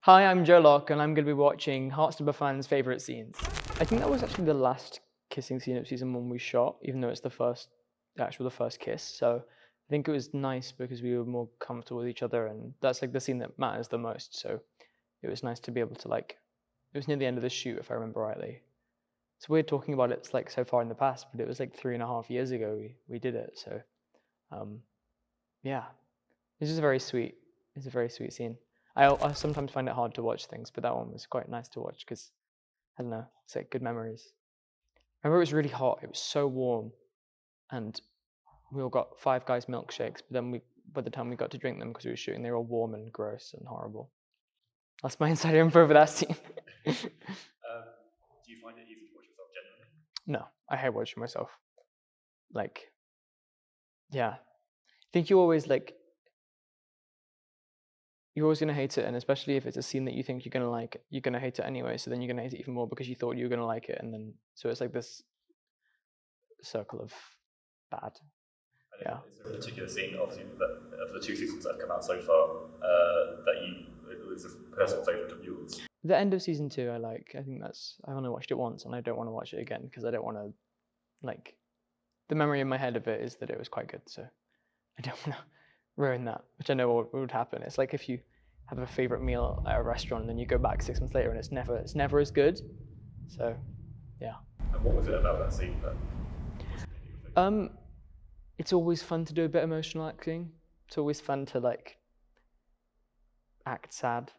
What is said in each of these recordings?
Hi, I'm Joe Locke, and I'm going to be watching Heartstopper fans' favourite scenes. I think that was actually the last kissing scene of season 1 we shot, even though it's the first kiss. So I think it was nice because we were more comfortable with each other, and that's like the scene that matters the most. So it was nice to be able to it was near the end of the shoot, if I remember rightly. It's weird talking about it like so far in the past, but it was like 3.5 years ago we did it. So yeah, it's just very sweet. It's a very sweet scene. I sometimes find it hard to watch things, but that one was quite nice to watch because, I don't know, it's like good memories. I remember it was really hot. It was so warm, and we all got Five Guys milkshakes, but then by the time we got to drink them because we were shooting, they were all warm and gross and horrible. That's my insider info for that scene. Do you find it easy to watch yourself generally? No, I hate watching myself. Yeah. I think you're always going to hate it, and especially if it's a scene that you think you're going to like, you're going to hate it anyway, so then you're going to hate it even more because you thought you were going to like it, and then, so it's like this circle of bad. Yeah. Is there a particular scene, obviously, of the 2 seasons that have come out so far, that is a personal favourite of yours? The end of season 2 I like. I think I've only watched it once, and I don't want to watch it again because I don't want to, the memory in my head of it is that it was quite good, so I don't want to ruin that, which I know what would happen. It's like if you have a favorite meal at a restaurant and then you go back 6 months later and it's never as good. So yeah. And what was it about that scene that? It's always fun to do a bit of emotional acting. It's always fun to act sad.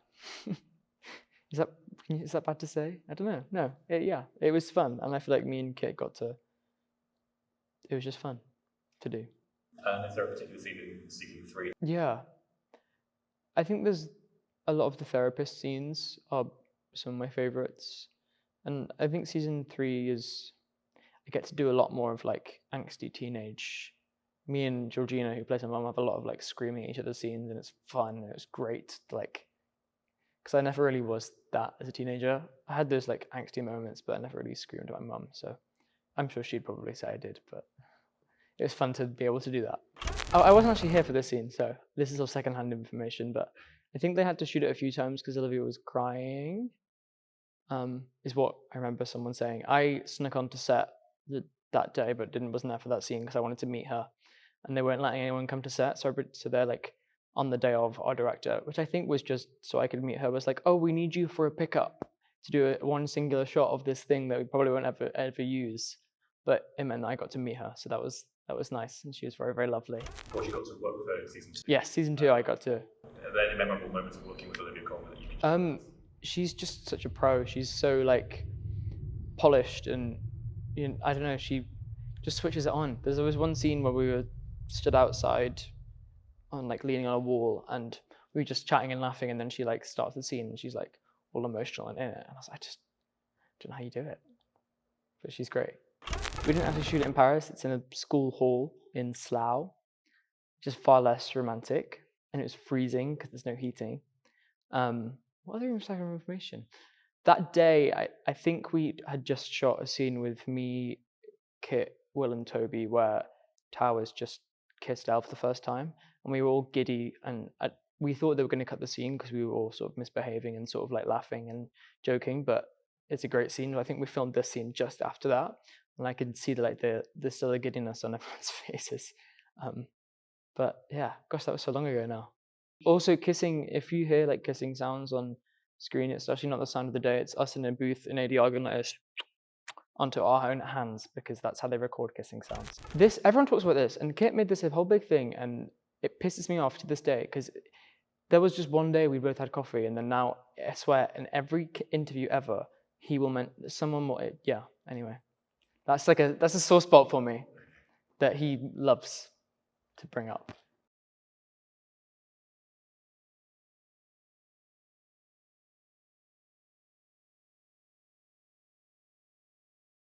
Is that bad to say? I don't know. No, it was fun, and I feel like me and Kit it was just fun to do. And is there a particular scene in season 3? Yeah. I think there's a lot of the therapist scenes are some of my favorites. And I think season 3 I get to do a lot more of angsty teenage. Me and Georgina, who plays my mum, have a lot of screaming at each other's scenes, and it's fun, and it's great, because I never really was that as a teenager. I had those angsty moments, but I never really screamed at my mum, so I'm sure she'd probably say I did, but it was fun to be able to do that. I wasn't actually here for this scene, so this is all secondhand information, but I think they had to shoot it a few times because Olivia was crying, is what I remember someone saying. I snuck onto set that day, but wasn't there for that scene because I wanted to meet her, and they weren't letting anyone come to set, so they're on the day of, our director, which I think was just so I could meet her, was like, oh, we need you for a pickup to do one singular shot of this thing that we probably won't ever use, but it meant that I got to meet her, so that was nice, and she was very, very lovely. Of course, you got to work with her in season 2. Yes, season 2 I got to. Are there any memorable moments of working with Olivia Colman that you can share? She's just such a pro. She's so polished, and I don't know, she just switches it on. There was one scene where we were stood outside on leaning on a wall, and we were just chatting and laughing, and then she starts the scene and she's all emotional and in it, and I was like, I just don't know how you do it, but she's great. We didn't actually shoot it in Paris. It's in a school hall in Slough, which is far less romantic, and it was freezing because there's no heating. What other information? That day, I think we had just shot a scene with me, Kit, Will, and Toby where Towers just kissed Elle for the first time, and we were all giddy, and we thought they were going to cut the scene because we were all sort of misbehaving and sort of laughing and joking, but it's a great scene. I think we filmed this scene just after that, and I could see the still giddiness on everyone's faces. But yeah, gosh, that was so long ago now. Also, kissing, if you hear kissing sounds on screen, it's actually not the sound of the day. It's us in a booth in AD going like this onto our own hands, because that's how they record kissing sounds. Everyone talks about this, and Kit made this a whole big thing, and it pisses me off to this day, because there was just one day we both had coffee, and then now, I swear, in every interview ever, he will someone will, yeah, anyway. That's a sore spot for me that he loves to bring up.